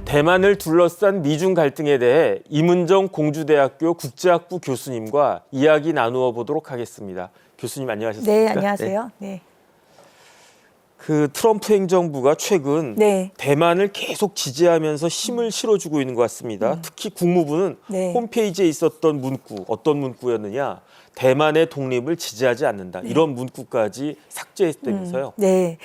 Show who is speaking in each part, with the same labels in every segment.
Speaker 1: 대만을 둘러싼 미중 갈등에 대해 이문정 공주대학교 국제학부 교수님과 이야기 나누어 보도록 하겠습니다. 교수님 안녕하셨습니까?
Speaker 2: 네, 안녕하세요. 네.
Speaker 1: 그 트럼프 행정부가 최근
Speaker 2: 네.
Speaker 1: 대만을 계속 지지하면서 힘을 실어주고 있는 것 같습니다. 특히 국무부는
Speaker 2: 네.
Speaker 1: 홈페이지에 있었던 문구, 어떤 문구였느냐? 대만의 독립을 지지하지 않는다. 이런 문구까지 삭제했다면서요.
Speaker 2: 네.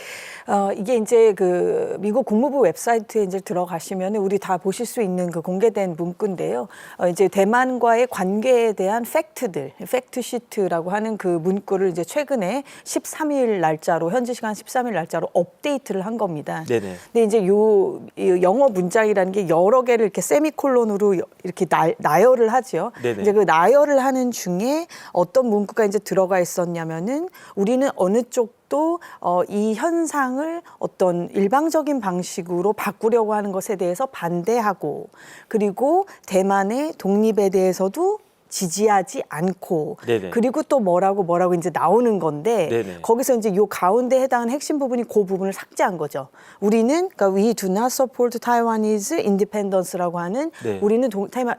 Speaker 2: 이게 이제 그 미국 국무부 웹사이트에 이제 들어가시면 우리 다 보실 수 있는 그 공개된 문구인데요. 이제 대만과의 관계에 대한 팩트들, 팩트 시트라고 하는 그 문구를 이제 최근에 13일 날짜로, 현지 시간 13일 날짜로 업데이트를 한 겁니다.
Speaker 1: 네네.
Speaker 2: 근데 이제 요 영어 문장이라는 게 여러 개를 이렇게 세미콜론으로 이렇게 나열을 하죠.
Speaker 1: 네네.
Speaker 2: 이제 그 나열을 하는 중에 어떤 문구가 이제 들어가 있었냐면은 우리는 어느 쪽도 이 현상을 어떤 일방적인 방식으로 바꾸려고 하는 것에 대해서 반대하고, 그리고 대만의 독립에 대해서도 지지하지 않고,
Speaker 1: 네네.
Speaker 2: 그리고 또 뭐라고 이제 나오는 건데,
Speaker 1: 네네.
Speaker 2: 거기서 이제 요 가운데 해당하는 핵심 부분이 그 부분을 삭제한 거죠. 우리는 그러니까 we do not support Taiwanese independence라고 하는
Speaker 1: 네.
Speaker 2: 우리는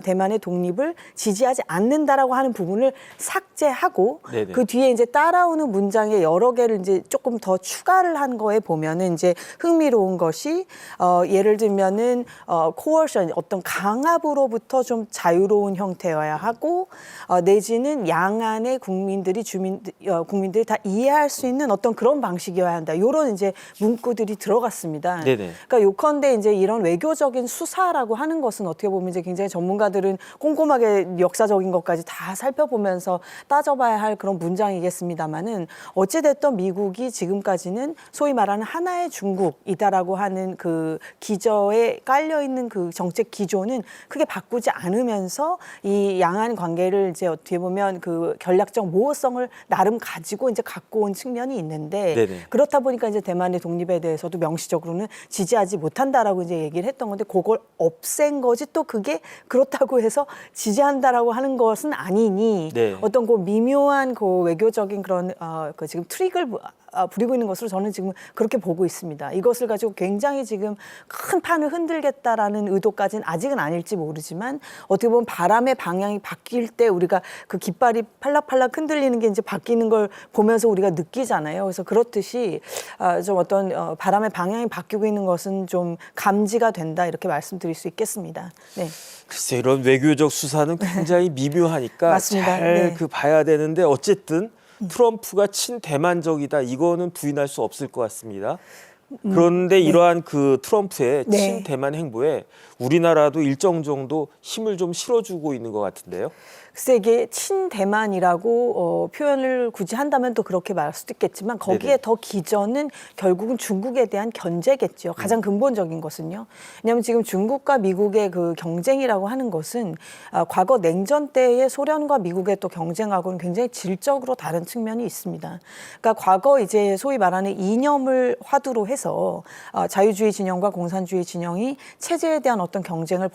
Speaker 2: 대만의 독립을 지지하지 않는다라고 하는 부분을 삭제하고,
Speaker 1: 네네.
Speaker 2: 그 뒤에 이제 따라오는 문장에 여러 개를 이제 조금 더 추가를 한 거에 보면은 이제 흥미로운 것이 예를 들면은 coercion, 어떤 강압으로부터 좀 자유로운 형태여야 하고, 내지는 양안의 국민들이 다 이해할 수 있는 어떤 그런 방식이어야 한다. 이런 이제 문구들이 들어갔습니다.
Speaker 1: 네네.
Speaker 2: 그러니까 요컨대 이제 이런 외교적인 수사라고 하는 것은 어떻게 보면 이제 굉장히 전문가들은 꼼꼼하게 역사적인 것까지 다 살펴보면서 따져봐야 할 그런 문장이겠습니다만은, 어찌됐든 미국이 지금까지는 소위 말하는 하나의 중국이다라고 하는 그 기저에 깔려 있는 그 정책 기조는 크게 바꾸지 않으면서 이 양안 관계를 이제 어떻게 보면 그 전략적 모호성을 나름 가지고 이제 갖고 온 측면이 있는데,
Speaker 1: 네네.
Speaker 2: 그렇다 보니까 이제 대만의 독립에 대해서도 명시적으로는 지지하지 못한다라고 이제 얘기를 했던 건데, 그걸 없앤 거지 또 그게 그렇다고 해서 지지한다라고 하는 것은 아니니,
Speaker 1: 네.
Speaker 2: 어떤 그 미묘한 그 외교적인 그런 그 지금 트릭을 부리고 있는 것으로 저는 지금 그렇게 보고 있습니다. 이것을 가지고 굉장히 지금 큰 판을 흔들겠다라는 의도까지는 아직은 아닐지 모르지만, 어떻게 보면 바람의 방향이 바뀔 때 우리가 그 깃발이 팔락팔락 흔들리는 게 이제 바뀌는 걸 보면서 우리가 느끼잖아요. 그래서 그렇듯이 좀 어떤 바람의 방향이 바뀌고 있는 것은 좀 감지가 된다, 이렇게 말씀드릴 수 있겠습니다. 네.
Speaker 1: 글쎄 이런 외교적 수사는 굉장히 미묘하니까
Speaker 2: 맞습니다.
Speaker 1: 잘
Speaker 2: 네.
Speaker 1: 그 봐야 되는데 어쨌든 트럼프가 친대만적이다 이거는 부인할 수 없을 것 같습니다. 그런데 이러한 그 트럼프의
Speaker 2: 네.
Speaker 1: 친대만 행보에 우리나라도 일정 정도 힘을 좀 실어주고 있는 것 같은데요.
Speaker 2: 글쎄 이게 친대만이라고 표현을 굳이 한다면 또 그렇게 말할 수도 있겠지만, 거기에
Speaker 1: 네네.
Speaker 2: 더 기저는 결국은 중국에 대한 견제겠죠. 가장 근본적인 것은요. 왜냐하면 지금 중국과 미국의 그 경쟁이라고 하는 것은 과거 냉전 때의 소련과 미국의 또 경쟁하고는 굉장히 질적으로 다른 측면이 있습니다. 그러니까 과거 이제 소위 말하는 이념을 화두로 해서 자유주의 진영과 공산주의 진영이 체제에 대한 어떤 경쟁을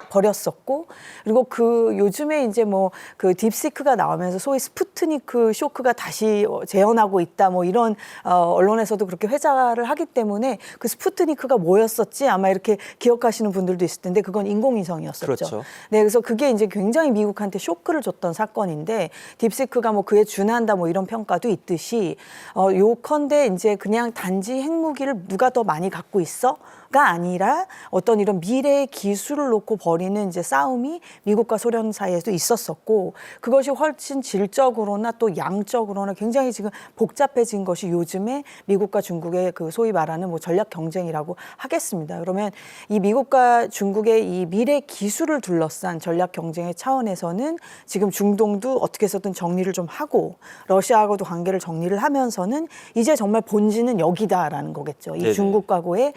Speaker 2: 벌였었고, 그리고 그 요즘에 이제 뭐 그 딥시크가 나오면서 소위 스푸트니크 쇼크가 다시 재현하고 있다, 뭐 이런 언론에서도 그렇게 회자를 하기 때문에, 그 스푸트니크가 뭐였었지 아마 이렇게 기억하시는 분들도 있을 텐데, 그건 인공위성이었었죠.
Speaker 1: 그렇죠.
Speaker 2: 네, 그래서 그게 이제 굉장히 미국한테 쇼크를 줬던 사건인데, 딥시크가 뭐 그에 준한다 뭐 이런 평가도 있듯이, 요컨대 이제 그냥 단지 핵무기를 누가 더 많이 갖고 있어? 가 아니라 어떤 이런 미래의 기술을 놓고 벌이는 이제 싸움이 미국과 소련 사이에도 있었었고, 그것이 훨씬 질적으로나 또 양적으로나 굉장히 지금 복잡해진 것이 요즘에 미국과 중국의 그 소위 말하는 뭐 전략 경쟁이라고 하겠습니다. 그러면 이 미국과 중국의 이 미래 기술을 둘러싼 전략 경쟁의 차원에서는 지금 중동도 어떻게 해서든 정리를 좀 하고, 러시아하고도 관계를 정리를 하면서는 이제 정말 본질은 여기다라는 거겠죠. 이
Speaker 1: 네네.
Speaker 2: 중국과의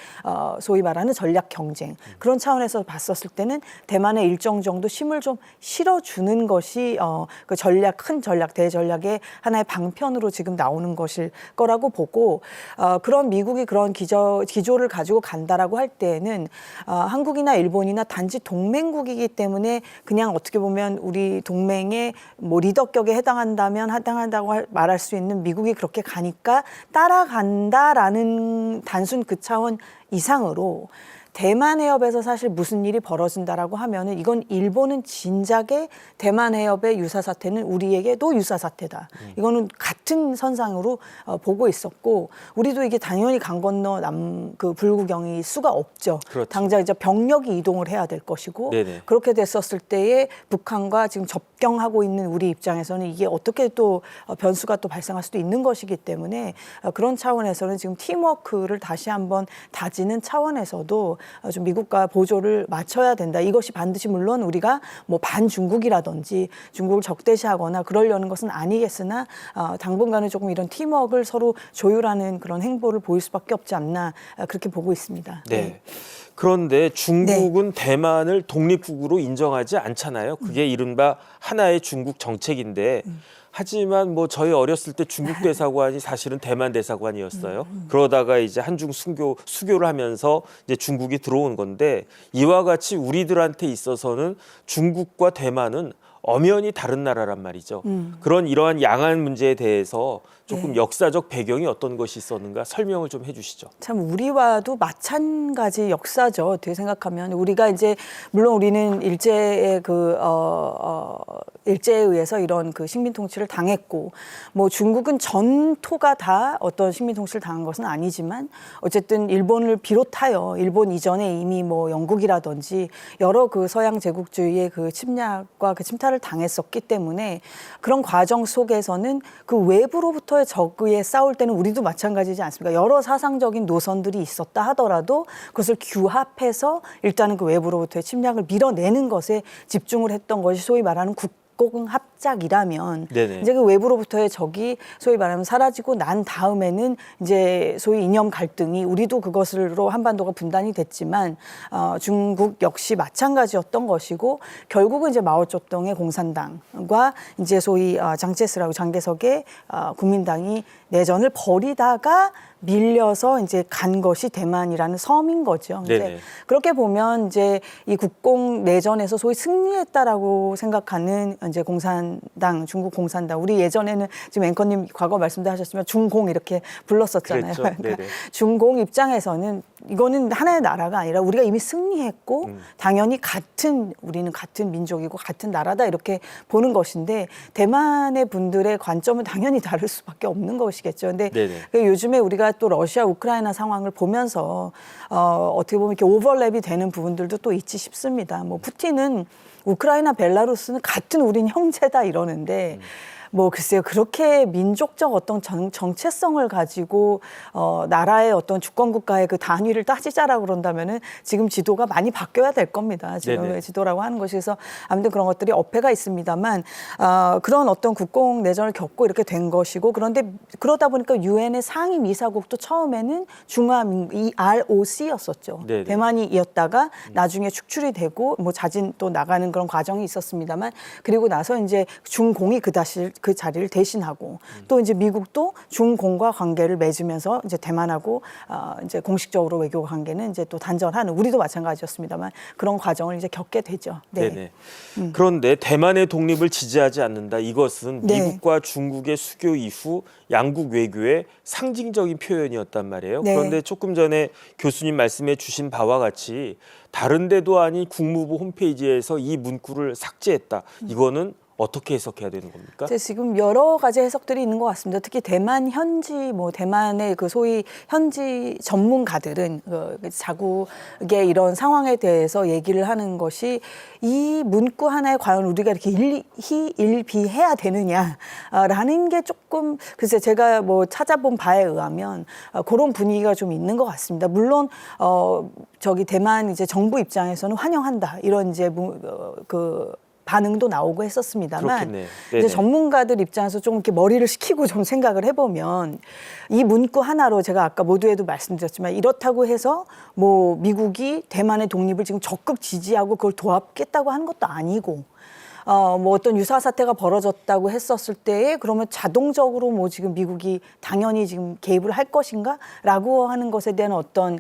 Speaker 2: 소위 말하는 전략 경쟁, 그런 차원에서 봤었을 때는 대만에 일정 정도 힘을 좀 실어주는 것이 그 큰 전략, 대전략의 하나의 방편으로 지금 나오는 것일 거라고 보고, 그런 미국이 그런 기조를 가지고 간다라고 할 때에는 한국이나 일본이나 단지 동맹국이기 때문에 그냥 어떻게 보면 우리 동맹의 뭐 리더격에 해당한다고 말할 수 있는 미국이 그렇게 가니까 따라간다라는 단순 그 차원 이상으로 대만 해협에서 사실 무슨 일이 벌어진다라고 하면은 이건 일본은 진작에 대만 해협의 유사 사태는 우리에게도 유사 사태다. 이거는 같은 선상으로 보고 있었고 우리도 이게 당연히 강 건너 그 불구경일 수가 없죠.
Speaker 1: 그렇죠.
Speaker 2: 당장 이제 병력이 이동을 해야 될 것이고
Speaker 1: 네네.
Speaker 2: 그렇게 됐었을 때에 북한과 지금 접경하고 있는 우리 입장에서는 이게 어떻게 또 변수가 또 발생할 수도 있는 것이기 때문에 그런 차원에서는 지금 팀워크를 다시 한번 다지는 차원에서도 좀 미국과 보조를 맞춰야 된다. 이것이 반드시 물론 우리가 뭐 반중국이라든지 중국을 적대시하거나 그러려는 것은 아니겠으나 당분간은 조금 이런 팀워크를 서로 조율하는 그런 행보를 보일 수밖에 없지 않나 그렇게 보고 있습니다.
Speaker 1: 네. 그런데 중국은 대만을 독립국으로 인정하지 않잖아요. 그게 이른바 하나의 중국 정책인데 하지만 뭐 저희 어렸을 때 중국 대사관이 사실은 대만 대사관이었어요. 그러다가 이제 한중 수교를 하면서 이제 중국이 들어온 건데 이와 같이 우리들한테 있어서는 중국과 대만은 엄연히 다른 나라란 말이죠. 그런 이러한 양안 문제에 대해서 조금 역사적 배경이 어떤 것이 있었는가 설명을 좀 해주시죠.
Speaker 2: 참 우리와도 마찬가지 역사죠. 어떻게 생각하면 우리가 이제 물론 우리는 일제의 일제에 의해서 이런 그 식민 통치를 당했고 뭐 중국은 전토가 다 어떤 식민 통치를 당한 것은 아니지만 어쨌든 일본을 비롯하여 일본 이전에 이미 뭐 영국이라든지 여러 그 서양 제국주의의 그 침략과 그 침탈을 당했었기 때문에 그런 과정 속에서는 그 외부로부터의 적에 싸울 때는 우리도 마찬가지지 않습니까? 여러 사상적인 노선들이 있었다 하더라도 그것을 규합해서 일단은 그 외부로부터의 침략을 밀어내는 것에 집중을 했던 것이 소위 말하는 국공합작이라면
Speaker 1: 네네.
Speaker 2: 이제 그 외부로부터의 적이 소위 말하면 사라지고 난 다음에는 이제 소위 이념 갈등이 우리도 그것으로 한반도가 분단이 됐지만 중국 역시 마찬가지였던 것이고 결국은 이제 마오쩌둥의 공산당과 이제 소위 장제스라고 장개석의 국민당이 내전을 벌이다가 밀려서 이제 간 것이 대만이라는 섬인 거죠. 이제 그렇게 보면 이제 이 국공 내전에서 소위 승리했다라고 생각하는 이제 공산당, 중국 공산당. 우리 예전에는 지금 앵커님 과거 말씀도 하셨지만 중공 이렇게 불렀었잖아요.
Speaker 1: 그랬죠.
Speaker 2: 그러니까 중공 입장에서는 이거는 하나의 나라가 아니라 우리가 이미 승리했고 당연히 우리는 같은 민족이고 같은 나라다 이렇게 보는 것인데 대만의 분들의 관점은 당연히 다를 수밖에 없는 것이겠죠. 근데 요즘에 우리가 또 러시아 우크라이나 상황을 보면서 어떻게 보면 이렇게 오버랩이 되는 부분들도 또 있지 싶습니다. 뭐 푸틴은 우크라이나 벨라루스는 같은 우린 형제다 이러는데 뭐 글쎄요 그렇게 민족적 어떤 정체성을 가지고 나라의 어떤 주권 국가의 그 단위를 따지자라 그런다면은 지금 지도가 많이 바뀌어야 될 겁니다. 지금의 지도라고 하는 것이 그래서 아무튼 그런 것들이 어폐가 있습니다만 그런 어떤 국공 내전을 겪고 이렇게 된 것이고 그런데 그러다 보니까 유엔의 상임 이사국도 처음에는 중화민국 ROC였었죠. 대만이었다가 나중에 축출이 되고 뭐 자진 또 나가는 그런 과정이 있었습니다만 그리고 나서 이제 중공이 그 자리를 대신하고 또 이제 미국도 중공과 관계를 맺으면서 이제 대만하고 이제 공식적으로 외교 관계는 이제 또 단절하는 우리도 마찬가지였습니다만 그런 과정을 이제 겪게 되죠.
Speaker 1: 네네. 그런데 대만의 독립을 지지하지 않는다. 이것은 미국과 중국의 수교 이후 양국 외교의 상징적인 표현이었단 말이에요. 그런데 조금 전에 교수님 말씀해 주신 바와 같이 다른 데도 아닌 국무부 홈페이지에서 이 문구를 삭제했다. 이거는 어떻게 해석해야 되는 겁니까?
Speaker 2: 지금 여러 가지 해석들이 있는 것 같습니다. 특히 대만 현지, 뭐 대만의 그 소위 현지 전문가들은 자국의 이런 상황에 대해서 얘기를 하는 것이 이 문구 하나에 과연 우리가 이렇게 일비해야 되느냐라는 게 조금 글쎄 제가 뭐 찾아본 바에 의하면 그런 분위기가 좀 있는 것 같습니다. 물론 대만 이제 정부 입장에서는 환영한다 이런 이제 반응도 나오고 했었습니다만 이제 전문가들 입장에서 좀 이렇게 머리를 식히고 좀 생각을 해보면 이 문구 하나로 제가 아까 모두에도 말씀드렸지만 이렇다고 해서 뭐 미국이 대만의 독립을 지금 적극 지지하고 그걸 도왔겠다고 하는 것도 아니고 뭐 어떤 유사 사태가 벌어졌다고 했었을 때에 그러면 자동적으로 뭐 지금 미국이 당연히 지금 개입을 할 것인가라고 하는 것에 대한 어떤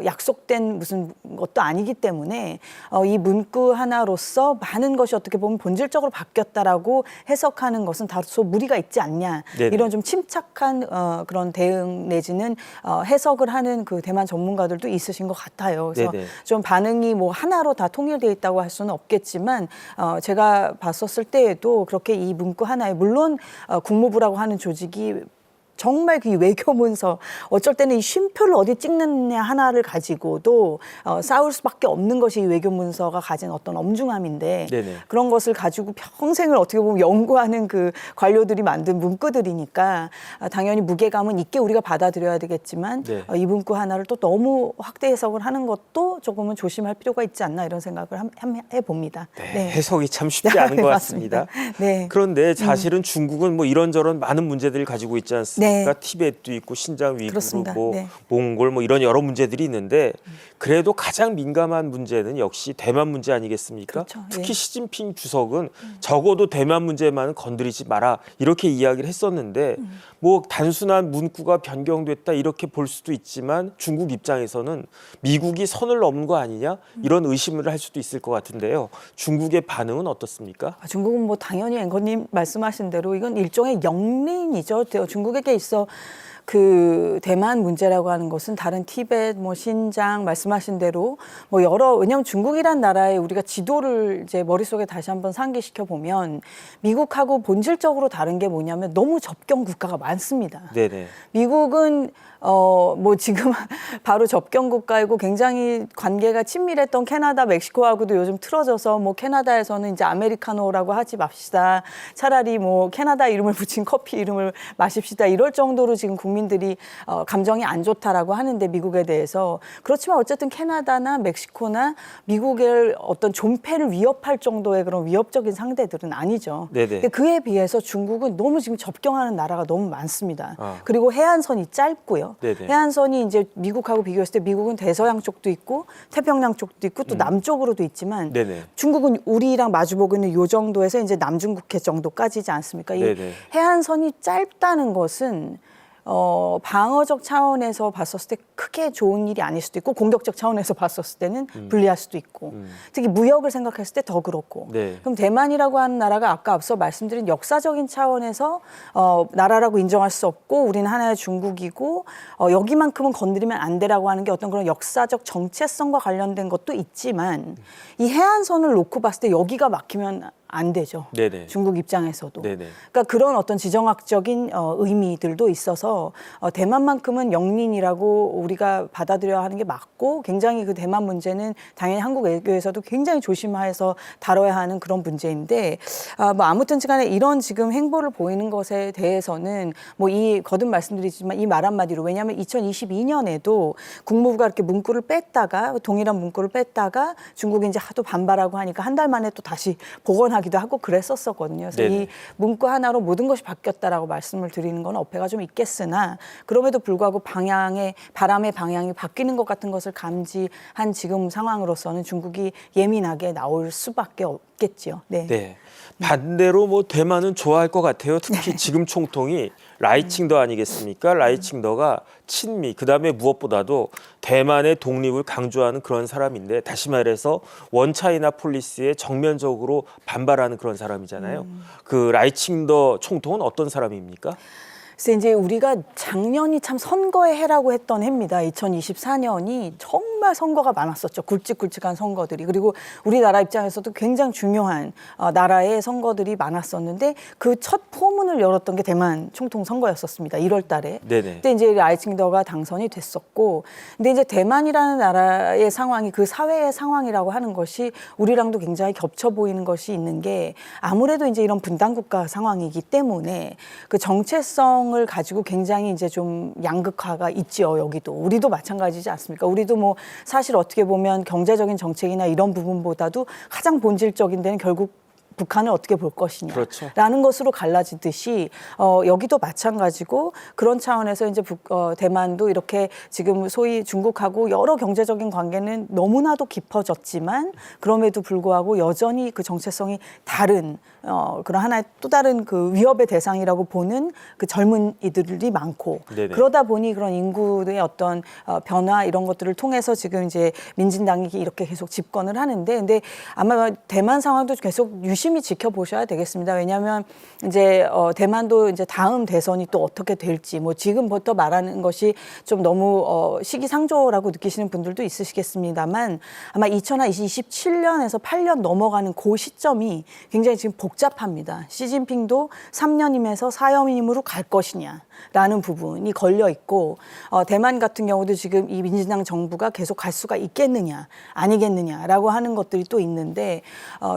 Speaker 2: 약속된 무슨 것도 아니기 때문에 이 문구 하나로서 많은 것이 어떻게 보면 본질적으로 바뀌었다라고 해석하는 것은 다소 무리가 있지 않냐.
Speaker 1: 네네.
Speaker 2: 이런 좀 침착한 그런 대응 내지는 해석을 하는 그 대만 전문가들도 있으신 것 같아요. 그래서
Speaker 1: 네네.
Speaker 2: 좀 반응이 뭐 하나로 다 통일돼 있다고 할 수는 없겠지만 제가 봤었을 때에도 그렇게 이 문구 하나에 물론 국무부라고 하는 조직이 정말 그 외교 문서 어쩔 때는 이 쉼표를 어디 찍느냐 하나를 가지고도 싸울 수밖에 없는 것이 이 외교 문서가 가진 어떤 엄중함인데
Speaker 1: 네네.
Speaker 2: 그런 것을 가지고 평생을 어떻게 보면 연구하는 그 관료들이 만든 문구들이니까 당연히 무게감은 있게 우리가 받아들여야 되겠지만
Speaker 1: 네.
Speaker 2: 이 문구 하나를 또 너무 확대 해석을 하는 것도 조금은 조심할 필요가 있지 않나 이런 생각을 해봅니다.
Speaker 1: 네, 해석이 참 쉽지 않은 것 같습니다.
Speaker 2: 네.
Speaker 1: 그런데 사실은 중국은 뭐 이런저런 많은 문제들을 가지고 있지 않습니까?
Speaker 2: 네.
Speaker 1: 티벳도 있고 신장 위구르,
Speaker 2: 그렇습니다.
Speaker 1: 뭐
Speaker 2: 네.
Speaker 1: 몽골 뭐 이런 여러 문제들이 있는데 그래도 가장 민감한 문제는 역시 대만 문제 아니겠습니까?
Speaker 2: 그렇죠.
Speaker 1: 특히
Speaker 2: 예.
Speaker 1: 시진핑 주석은 적어도 대만 문제만은 건드리지 마라 이렇게 이야기를 했었는데 뭐 단순한 문구가 변경됐다 이렇게 볼 수도 있지만 중국 입장에서는 미국이 선을 넘은 거 아니냐 이런 의심을 할 수도 있을 것 같은데요. 중국의 반응은 어떻습니까?
Speaker 2: 중국은 뭐 당연히 앵커님 말씀하신 대로 이건 일종의 영린이죠. 중국에게 있어 그 대만 문제라고 하는 것은 다른 티벳, 뭐 신장 말씀하신 대로 뭐 왜냐하면 중국이란 나라에 우리가 지도를 이제 머릿속에 다시 한번 상기시켜 보면 미국하고 본질적으로 다른 게 뭐냐면 너무 접경 국가가 많습니다.
Speaker 1: 네네.
Speaker 2: 미국은 뭐 지금 바로 접경 국가이고 굉장히 관계가 친밀했던 캐나다, 멕시코하고도 요즘 틀어져서 뭐 캐나다에서는 이제 아메리카노라고 하지 맙시다. 차라리 뭐 캐나다 이름을 붙인 커피 이름을 마십시다. 이럴 정도로 지금 국민들이 감정이 안 좋다라고 하는데 미국에 대해서 그렇지만 어쨌든 캐나다나 멕시코나 미국의 어떤 존폐를 위협할 정도의 그런 위협적인 상대들은 아니죠.
Speaker 1: 네네.
Speaker 2: 근데 그에 비해서 중국은 너무 지금 접경하는 나라가 너무 많습니다.
Speaker 1: 아.
Speaker 2: 그리고 해안선이 짧고요.
Speaker 1: 네네.
Speaker 2: 해안선이 이제 미국하고 비교했을 때 미국은 대서양 쪽도 있고 태평양 쪽도 있고 또 남쪽으로도 있지만
Speaker 1: 네네.
Speaker 2: 중국은 우리랑 마주보고 있는 요 정도에서 이제 남중국해 정도까지지 않습니까? 이
Speaker 1: 네네.
Speaker 2: 해안선이 짧다는 것은 방어적 차원에서 봤었을 때 크게 좋은 일이 아닐 수도 있고 공격적 차원에서 봤었을 때는 불리할 수도 있고 특히 무역을 생각했을 때 더 그렇고
Speaker 1: 네.
Speaker 2: 그럼 대만이라고 하는 나라가 아까 앞서 말씀드린 역사적인 차원에서 나라라고 인정할 수 없고 우리는 하나의 중국이고 여기만큼은 건드리면 안 되라고 하는 게 어떤 그런 역사적 정체성과 관련된 것도 있지만 이 해안선을 놓고 봤을 때 여기가 막히면 안 되죠.
Speaker 1: 네네.
Speaker 2: 중국 입장에서도.
Speaker 1: 네네.
Speaker 2: 그러니까 그런 어떤 지정학적인 의미들도 있어서 대만만큼은 영린이라고 우리가 받아들여야 하는 게 맞고 굉장히 그 대만 문제는 당연히 한국 외교에서도 굉장히 조심해서 다뤄야 하는 그런 문제인데 뭐 아무튼 간에 이런 지금 행보를 보이는 것에 대해서는 뭐 거듭 말씀드리지만 이 말 한마디로 왜냐하면 2022년에도 국무부가 이렇게 문구를 뺐다가 동일한 문구를 뺐다가 중국이 이제 하도 반발하고 하니까 한 달 만에 또 다시 복원하기도 하고 그랬었거든요. 그래서
Speaker 1: 네네.
Speaker 2: 이 문구 하나로 모든 것이 바뀌었다라고 말씀을 드리는 건 어폐가 좀 있겠으나 그럼에도 불구하고 바람의 방향이 바뀌는 것 같은 것을 감지한 지금 상황으로서는 중국이 예민하게 나올 수밖에 없겠지요. 네.
Speaker 1: 네. 반대로 뭐 대만은 좋아할 것 같아요. 특히 지금 총통이 라이칭더 아니겠습니까? 라이칭더가 친미, 그다음에 무엇보다도 대만의 독립을 강조하는 그런 사람인데 다시 말해서 원차이나 폴리시에 정면적으로 반발하는 그런 사람이잖아요. 그 라이칭더 총통은 어떤 사람입니까?
Speaker 2: 그래서 이제 우리가 작년이 참 선거의 해라고 했던 해입니다. 2024년이 정말 선거가 많았었죠. 굵직굵직한 선거들이. 그리고 우리나라 입장에서도 굉장히 중요한 나라의 선거들이 많았었는데 그 첫 포문을 열었던 게 대만 총통 선거였었습니다. 1월 달에.
Speaker 1: 네네.
Speaker 2: 그때 이제 라이칭더가 당선이 됐었고 근데 이제 대만이라는 나라의 상황이 그 사회의 상황이라고 하는 것이 우리랑도 굉장히 겹쳐 보이는 것이 있는 게 아무래도 이제 이런 분단국가 상황이기 때문에 그 정체성 을 가지고 굉장히 이제 좀 양극화가 있지요. 여기도 우리도 마찬가지지 않습니까? 우리도 뭐 사실 어떻게 보면 경제적인 정책이나 이런 부분보다도 가장 본질적인 데는 결국 북한을 어떻게 볼 것이냐.
Speaker 1: 그렇죠.
Speaker 2: 라는 것으로 갈라지듯이 여기도 마찬가지고 그런 차원에서 이제 대만도 이렇게 지금 소위 중국하고 여러 경제적인 관계는 너무나도 깊어졌지만 그럼에도 불구하고 여전히 그 정체성이 다른 그런 하나의 또 다른 그 위협의 대상이라고 보는 그 젊은이들이 많고
Speaker 1: 네네.
Speaker 2: 그러다 보니 그런 인구의 어떤 변화 이런 것들을 통해서 지금 이제 민진당이 이렇게 계속 집권을 하는데 근데 아마 대만 상황도 계속 유심히 지켜보셔야 되겠습니다. 왜냐하면 이제 대만도 이제 다음 대선이 또 어떻게 될지 뭐 지금부터 말하는 것이 좀 너무 시기상조라고 느끼시는 분들도 있으시겠습니다만 아마 2027년에서 8년 넘어가는 그 시점이 굉장히 지금 복잡합니다. 시진핑도 3년임에서 4년임으로 갈 것이냐라는 부분이 걸려 있고 대만 같은 경우도 지금 이 민진당 정부가 계속 갈 수가 있겠느냐 아니겠느냐라고 하는 것들이 또 있는데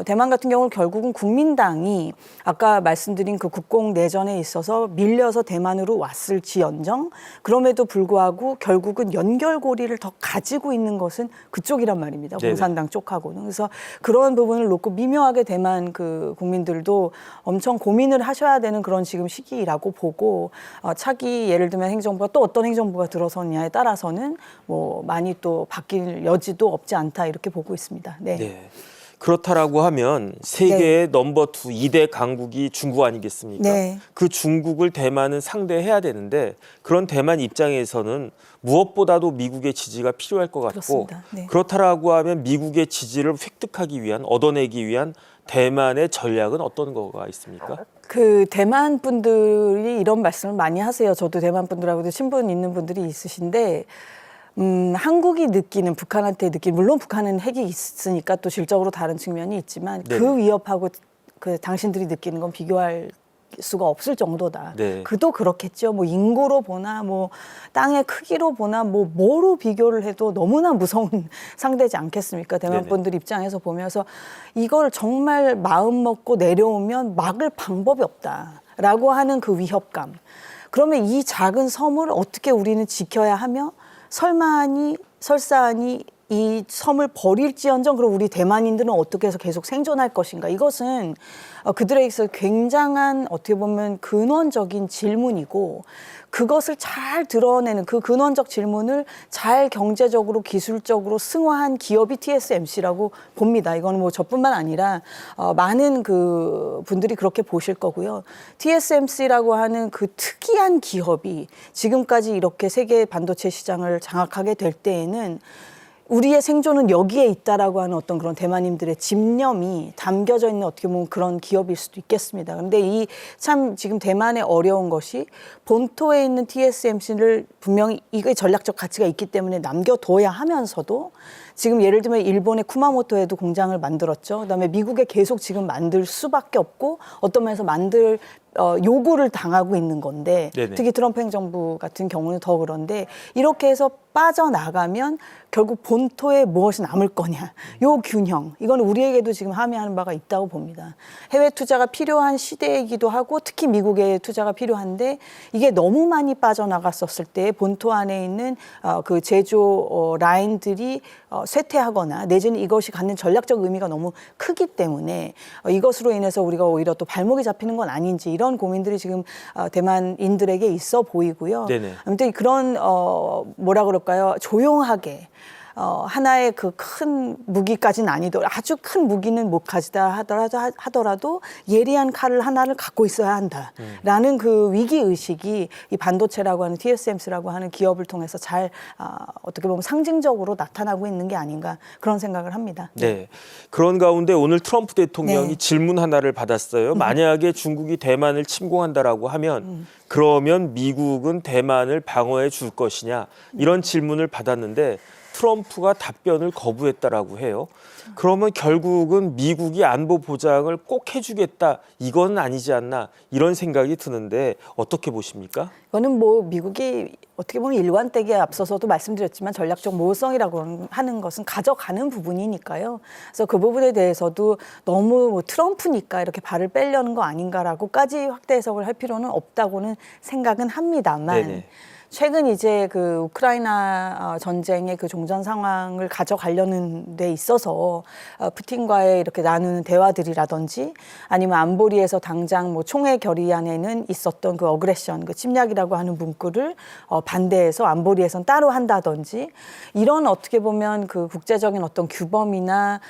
Speaker 2: 대만 같은 경우는 결국은 국민당이 아까 말씀드린 그 국공 내전에 있어서 밀려서 대만으로 왔을지언정 그럼에도 불구하고 결국은 연결고리를 더 가지고 있는 것은 그쪽이란 말입니다.
Speaker 1: 네네.
Speaker 2: 공산당 쪽하고는. 그래서 그런 부분을 놓고 미묘하게 대만 그 국민들도 엄청 고민을 하셔야 되는 그런 지금 시기라고 보고 차기 예를 들면 행정부가 또 어떤 행정부가 들어서느냐에 따라서는 뭐 많이 또 바뀔 여지도 없지 않다 이렇게 보고 있습니다. 네.
Speaker 1: 네. 그렇다라고 하면 세계의 넘버 2, 2대 강국이 중국 아니겠습니까?
Speaker 2: 네.
Speaker 1: 그 중국을 대만은 상대해야 되는데 그런 대만 입장에서는 무엇보다도 미국의 지지가 필요할 것 같고
Speaker 2: 그렇습니다. 네.
Speaker 1: 그렇다라고 하면 미국의 지지를 획득하기 위한 얻어내기 위한 대만의 전략은 어떤 거가 있습니까?
Speaker 2: 그 대만 분들이 이런 말씀을 많이 하세요. 저도 대만 분들하고도 친분 있는 분들이 있으신데 한국이 느끼는 북한한테 느끼는 물론 북한은 핵이 있으니까 또 질적으로 다른 측면이 있지만
Speaker 1: 네네.
Speaker 2: 그 위협하고 그 당신들이 느끼는 건 비교할 수가 없을 정도다.
Speaker 1: 네.
Speaker 2: 그도 그렇겠죠. 뭐 인구로 보나 뭐 땅의 크기로 보나 뭐 뭐로 비교를 해도 너무나 무서운 상대지 않겠습니까? 대만
Speaker 1: 네네.
Speaker 2: 분들 입장에서 보면서 이걸 정말 마음 먹고 내려오면 막을 방법이 없다라고 하는 그 위협감. 그러면 이 작은 섬을 어떻게 우리는 지켜야 하며 설사하니 이 섬을 버릴지언정 그럼 우리 대만인들은 어떻게 해서 계속 생존할 것인가 이것은 그들에게서 굉장한 어떻게 보면 근원적인 질문이고 그것을 잘 드러내는 그 근원적 질문을 잘 경제적으로 기술적으로 승화한 기업이 TSMC라고 봅니다. 이거는 뭐 저뿐만 아니라 많은 그 분들이 그렇게 보실 거고요. TSMC라고 하는 그 특이한 기업이 지금까지 이렇게 세계 반도체 시장을 장악하게 될 때에는 우리의 생존은 여기에 있다라고 하는 어떤 그런 대만인들의 집념이 담겨져 있는 어떻게 보면 그런 기업일 수도 있겠습니다. 그런데 이 참 지금 대만의 어려운 것이 본토에 있는 TSMC를 분명히 이게 전략적 가치가 있기 때문에 남겨둬야 하면서도 지금 예를 들면 일본의 쿠마모토에도 공장을 만들었죠. 그다음에 미국에 계속 지금 만들 수밖에 없고 어떤 면에서 요구를 당하고 있는 건데
Speaker 1: 네네.
Speaker 2: 특히 트럼프 행정부 같은 경우는 더 그런데 이렇게 해서 빠져나가면 결국 본토에 무엇이 남을 거냐. 요 균형. 이건 우리에게도 지금 함의하는 바가 있다고 봅니다. 해외 투자가 필요한 시대이기도 하고 특히 미국의 투자가 필요한데 이게 너무 많이 빠져나갔었을 때 본토 안에 있는 그 제조 라인들이 쇠퇴하거나 내지는 이것이 갖는 전략적 의미가 너무 크기 때문에 이것으로 인해서 우리가 오히려 또 발목이 잡히는 건 아닌지 이런 고민들이 지금 대만인들에게 있어 보이고요.
Speaker 1: 네네. 아무튼
Speaker 2: 아무튼 그런 뭐라 그럴까요? 조용하게 하나의 그 큰 무기까지는 아니더라도 아주 큰 무기는 못 가지다 하더라도 예리한 칼을 하나를 갖고 있어야 한다라는 그 위기 의식이 이 반도체라고 하는 TSMC라고 하는 기업을 통해서 잘 어떻게 보면 상징적으로 나타나고 있는 게 아닌가 그런 생각을 합니다.
Speaker 1: 네. 그런 가운데 오늘 트럼프 대통령이
Speaker 2: 네.
Speaker 1: 질문 하나를 받았어요. 만약에 중국이 대만을 침공한다라고 하면 그러면 미국은 대만을 방어해 줄 것이냐 이런 질문을 받았는데 트럼프가 답변을 거부했다라고 해요. 그러면 결국은 미국이 안보 보장을 꼭 해주겠다 이건 아니지 않나 이런 생각이 드는데 어떻게 보십니까?
Speaker 2: 이거는 뭐 미국이 어떻게 보면 일관되게 앞서서도 말씀드렸지만 전략적 모호성이라고 하는 것은 가져가는 부분이니까요. 그래서 그 부분에 대해서도 너무 뭐 트럼프니까 이렇게 발을 빼려는 거 아닌가라고까지 확대 해석을 할 필요는 없다고는 생각은 합니다만
Speaker 1: 네네.
Speaker 2: 최근 이제 그 우크라이나 전쟁의 그 종전 상황을 가져가려는 데 있어서 푸틴과의 이렇게 나누는 대화들이라든지 아니면 안보리에서 당장 뭐 총회 결의안에는 있었던 그 어그레션, 그 침략이라고 하는 문구를 반대해서 안보리에선 따로 한다든지 이런 어떻게 보면 그 국제적인 어떤 규범이나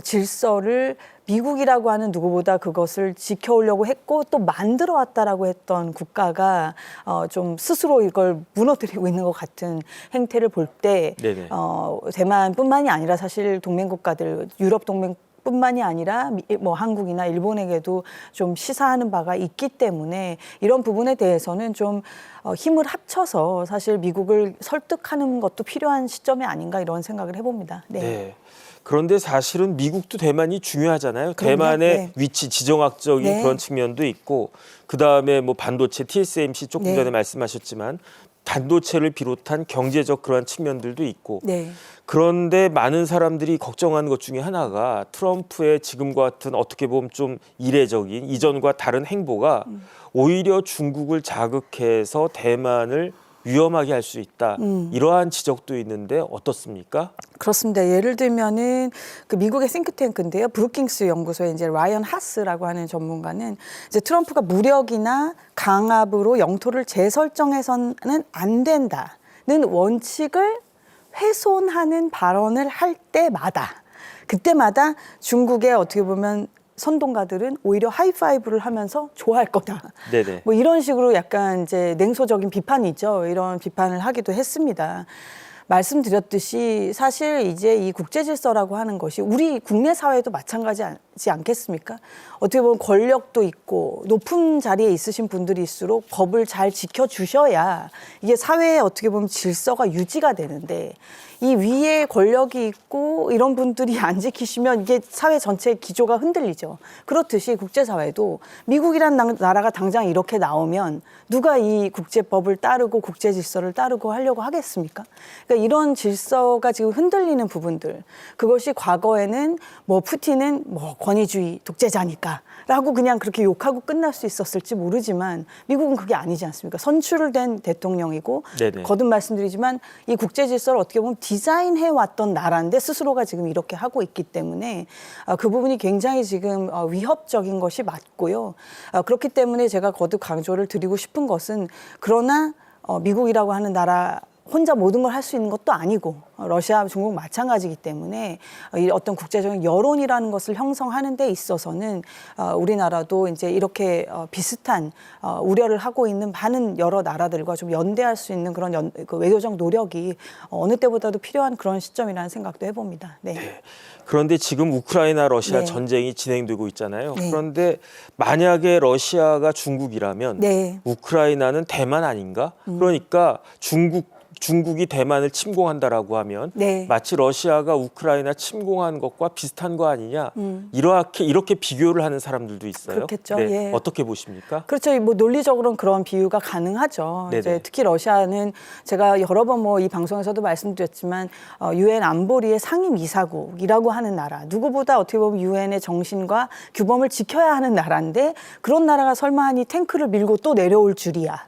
Speaker 2: 질서를 미국이라고 하는 누구보다 그것을 지켜오려고 했고 또 만들어 왔다라고 했던 국가가 좀 스스로 이걸 무너뜨리고 있는 것 같은 행태를 볼 때 대만뿐만이 아니라 사실 동맹 국가들 유럽 동맹 뿐만이 아니라 뭐 한국이나 일본에게도 좀 시사하는 바가 있기 때문에 이런 부분에 대해서는 좀 힘을 합쳐서 사실 미국을 설득하는 것도 필요한 시점이 아닌가 이런 생각을 해봅니다. 네.
Speaker 1: 네. 그런데 사실은 미국도 대만이 중요하잖아요.
Speaker 2: 그럼요.
Speaker 1: 대만의
Speaker 2: 네.
Speaker 1: 위치, 지정학적인
Speaker 2: 네.
Speaker 1: 그런 측면도 있고 그다음에 뭐 반도체, TSMC 조금
Speaker 2: 네.
Speaker 1: 전에 말씀하셨지만 반도체를 비롯한 경제적 그러한 측면들도 있고
Speaker 2: 네.
Speaker 1: 그런데 많은 사람들이 걱정하는 것 중에 하나가 트럼프의 지금과 같은 어떻게 보면 좀 이례적인 이전과 다른 행보가 오히려 중국을 자극해서 대만을 위험하게 할 수 있다. 이러한 지적도 있는데 어떻습니까?
Speaker 2: 그렇습니다. 예를 들면은 그 미국의 싱크탱크인데요. 브루킹스 연구소의 이제 라이언 하스라고 하는 전문가는 이제 트럼프가 무력이나 강압으로 영토를 재설정해서는 안 된다는 원칙을 훼손하는 발언을 할 때마다 그때마다 중국의 어떻게 보면 선동가들은 오히려 하이파이브를 하면서 좋아할 거다.
Speaker 1: 네네.
Speaker 2: 뭐 이런 식으로 약간 이제 냉소적인 비판이 있죠. 이런 비판을 하기도 했습니다. 말씀드렸듯이 사실 이제 이 국제 질서라고 하는 것이 우리 국내 사회도 마찬가지지 않겠습니까? 어떻게 보면 권력도 있고 높은 자리에 있으신 분들일수록 법을 잘 지켜주셔야 이게 사회에 어떻게 보면 질서가 유지가 되는데 이 위에 권력이 있고 이런 분들이 안 지키시면 이게 사회 전체의 기조가 흔들리죠. 그렇듯이 국제사회도 미국이란 나라가 당장 이렇게 나오면 누가 이 국제법을 따르고 국제 질서를 따르고 하려고 하겠습니까? 그러니까 이런 질서가 지금 흔들리는 부분들 그것이 과거에는 뭐 푸틴은 뭐 권위주의 독재자니까 라고 그냥 그렇게 욕하고 끝날 수 있었을지 모르지만 미국은 그게 아니지 않습니까? 선출된 대통령이고
Speaker 1: 네네.
Speaker 2: 거듭 말씀드리지만 이 국제 질서를 어떻게 보면 디자인해 왔던 나라인데 스스로가 지금 이렇게 하고 있기 때문에 그 부분이 굉장히 지금 위협적인 것이 맞고요. 그렇기 때문에 제가 거듭 강조를 드리고 싶은 것은 그러나 미국이라고 하는 나라 혼자 모든 걸 할 수 있는 것도 아니고 러시아, 중국 마찬가지이기 때문에 이 어떤 국제적인 여론이라는 것을 형성하는 데 있어서는 우리나라도 이제 이렇게 비슷한 우려를 하고 있는 많은 여러 나라들과 좀 연대할 수 있는 그런 그 외교적 노력이 어느 때보다도 필요한 그런 시점이라는 생각도 해봅니다. 네.
Speaker 1: 네. 그런데 지금 우크라이나 러시아
Speaker 2: 네.
Speaker 1: 전쟁이 진행되고 있잖아요.
Speaker 2: 네.
Speaker 1: 그런데 만약에 러시아가 중국이라면
Speaker 2: 네.
Speaker 1: 우크라이나는 대만 아닌가? 그러니까 중국이 대만을 침공한다라고 하면
Speaker 2: 네.
Speaker 1: 마치 러시아가 우크라이나 침공한 것과 비슷한 거 아니냐 이렇게 비교를 하는 사람들도 있어요.
Speaker 2: 그렇겠죠.
Speaker 1: 네.
Speaker 2: 예.
Speaker 1: 어떻게 보십니까?
Speaker 2: 그렇죠. 뭐 논리적으로는 그런 비유가 가능하죠.
Speaker 1: 네네.
Speaker 2: 이제 특히 러시아는 제가 여러 번 뭐 이 방송에서도 말씀드렸지만 유엔 안보리의 상임이사국이라고 하는 나라, 누구보다 어떻게 보면 유엔의 정신과 규범을 지켜야 하는 나라인데 그런 나라가 설마 하니 탱크를 밀고 또 내려올 줄이야.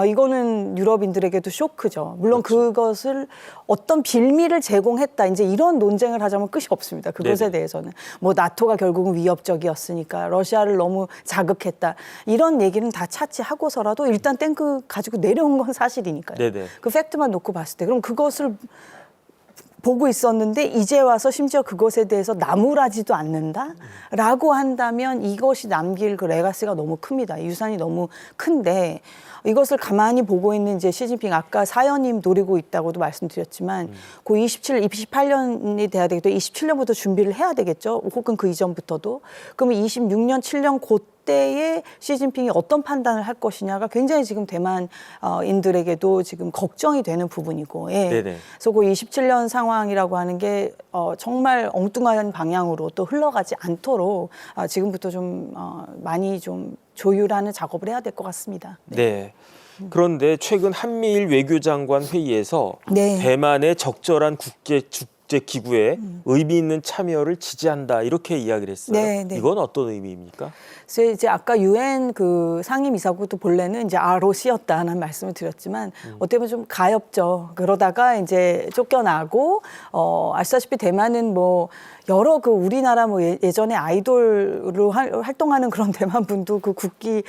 Speaker 2: 이거는 유럽인들에게도 쇼크죠. 물론
Speaker 1: 그렇죠.
Speaker 2: 그것을 어떤 빌미를 제공했다. 이제 이런 논쟁을 하자면 끝이 없습니다. 그것에
Speaker 1: 네네.
Speaker 2: 대해서는. 뭐 나토가 결국은 위협적이었으니까 러시아를 너무 자극했다. 이런 얘기는 다 차치하고서라도 일단 탱크 가지고 내려온 건 사실이니까요.
Speaker 1: 네네.
Speaker 2: 그 팩트만 놓고 봤을 때 그럼 그것을 보고 있었는데 이제 와서 심지어 그것에 대해서 나무라지도 않는다라고 한다면 이것이 남길 그 레가시가 너무 큽니다. 유산이 너무 큰데 이것을 가만히 보고 있는 이제 시진핑 아까 사연임 노리고 있다고도 말씀드렸지만 그 28년이 돼야 되겠죠. 27년부터 준비를 해야 되겠죠. 혹은 그 이전부터도. 그러면 26년, 7년 그때에 시진핑이 어떤 판단을 할 것이냐가 굉장히 지금 대만인들에게도 지금 걱정이 되는 부분이고. 예.
Speaker 1: 네네.
Speaker 2: 그래서 그 27년 상황이라고 하는 게 정말 엉뚱한 방향으로 또 흘러가지 않도록 지금부터 좀 많이 좀 조율하는 작업을 해야 될 것 같습니다.
Speaker 1: 네. 그런데 최근 한미일 외교장관 회의에서
Speaker 2: 네.
Speaker 1: 대만의 적절한 국제 기구에 의미 있는 참여를 지지한다 이렇게 이야기를 했어요.
Speaker 2: 네, 네.
Speaker 1: 이건 어떤 의미입니까?
Speaker 2: 그래서 이제 아까 유엔 그 상임이사국도 본래는 이제 ROC였다는 말씀을 드렸지만 어떻게 보면 좀 가엽죠. 그러다가 이제 쫓겨나고 아시다시피 대만은 뭐 여러 그 우리나라 뭐 예전에 아이돌로 활동하는 그런 대만 분도 그 국기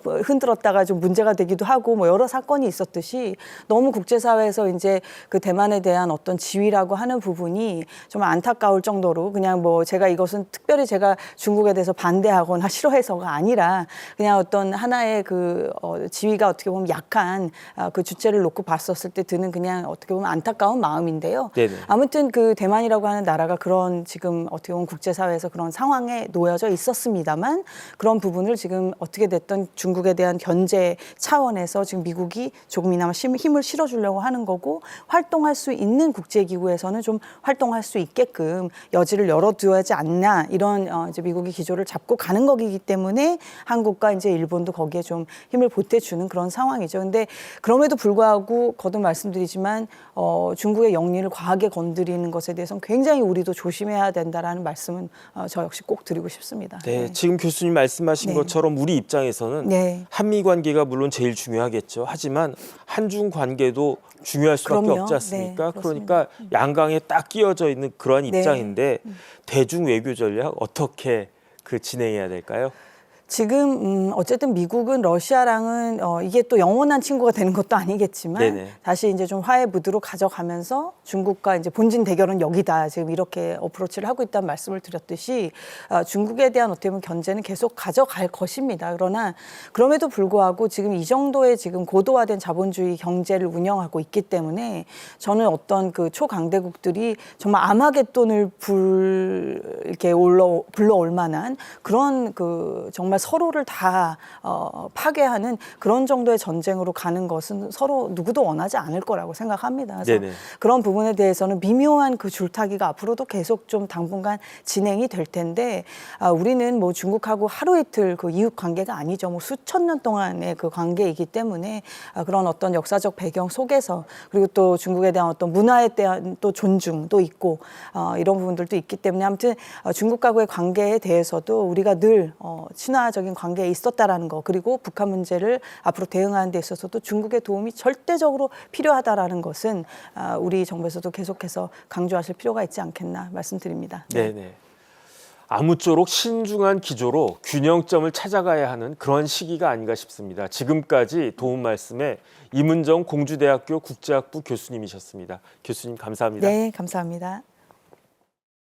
Speaker 2: 흔들었다가 좀 문제가 되기도 하고 뭐 여러 사건이 있었듯이 너무 국제사회에서 이제 그 대만에 대한 어떤 지위라고 하는 부분이 정말 안타까울 정도로 그냥 뭐 제가 이것은 특별히 제가 중국에 대해서 반대하거나 싫어해서가 아니라 그냥 어떤 하나의 그 지위가 어떻게 보면 약한 그 주체를 놓고 봤었을 때 드는 그냥 어떻게 보면 안타까운 마음인데요.
Speaker 1: 네네.
Speaker 2: 아무튼 그 대만이라고 하는 나라가 그런 지금 어떻게 보면 국제사회에서 그런 상황에 놓여져 있었습니다만 그런 부분을 지금 어떻게 됐든 중국에 대한 견제 차원에서 지금 미국이 조금이나마 힘을 실어주려고 하는 거고 활동할 수 있는 국제기구에서는 좀 활동할 수 있게끔 여지를 열어두어야지 않나 이런 이제 미국이 기조를 잡고 가는 거기 때문에 한국과 이제 일본도 거기에 좀 힘을 보태주는 그런 상황이죠. 근데 그럼에도 불구하고 거듭 말씀드리지만 중국의 영리를 과하게 건드리는 것에 대해서는 굉장히 우리도 조심해야 된다라는 말씀은 저 역시 꼭 드리고 싶습니다.
Speaker 1: 네, 지금 교수님 말씀하신
Speaker 2: 네.
Speaker 1: 것처럼 우리 입장에서는
Speaker 2: 네.
Speaker 1: 한미 관계가 물론 제일 중요하겠죠. 하지만 한중 관계도 중요할 수밖에
Speaker 2: 그럼요.
Speaker 1: 없지 않습니까?
Speaker 2: 네, 그렇습니다.
Speaker 1: 그러니까 양강에 딱 끼어져 있는 그러한
Speaker 2: 네.
Speaker 1: 입장인데 대중 외교 전략 어떻게 그 진행해야 될까요?
Speaker 2: 지금 어쨌든 미국은 러시아랑은 이게 또 영원한 친구가 되는 것도 아니겠지만
Speaker 1: 네네.
Speaker 2: 다시 이제 좀 화해 무드로 가져가면서 중국과 이제 본진 대결은 여기다 지금 이렇게 어프로치를 하고 있다는 말씀을 드렸듯이 중국에 대한 어떻게 보면 견제는 계속 가져갈 것입니다. 그러나 그럼에도 불구하고 지금 이 정도의 지금 고도화된 자본주의 경제를 운영하고 있기 때문에 저는 어떤 그 초강대국들이 정말 아마겟돈을 이렇게 불러올 만한 그런 그 정말 서로를 다 파괴하는 그런 정도의 전쟁으로 가는 것은 서로 누구도 원하지 않을 거라고 생각합니다. 그래서
Speaker 1: 네네.
Speaker 2: 그런 부분에 대해서는 미묘한 그 줄타기가 앞으로도 계속 좀 당분간 진행이 될 텐데 우리는 뭐 중국하고 하루 이틀 그 이웃 관계가 아니죠. 뭐 수천 년 동안의 그 관계이기 때문에 그런 어떤 역사적 배경 속에서 그리고 또 중국에 대한 어떤 문화에 대한 또 존중도 있고 이런 부분들도 있기 때문에 아무튼 중국과의 관계에 대해서도 우리가 늘 친화적인 관계에 있었다라는 거 그리고 북한 문제를 앞으로 대응하는 데 있어서도 중국의 도움이 절대적으로 필요하다라는 것은 우리 정부에서도 계속해서 강조하실 필요가 있지 않겠나 말씀드립니다.
Speaker 1: 네네. 아무쪼록 신중한 기조로 균형점을 찾아가야 하는 그런 시기가 아닌가 싶습니다. 지금까지 도움 말씀에 이문정 공주대학교 국제학부 교수님이셨습니다. 교수님 감사합니다.
Speaker 2: 네, 감사합니다.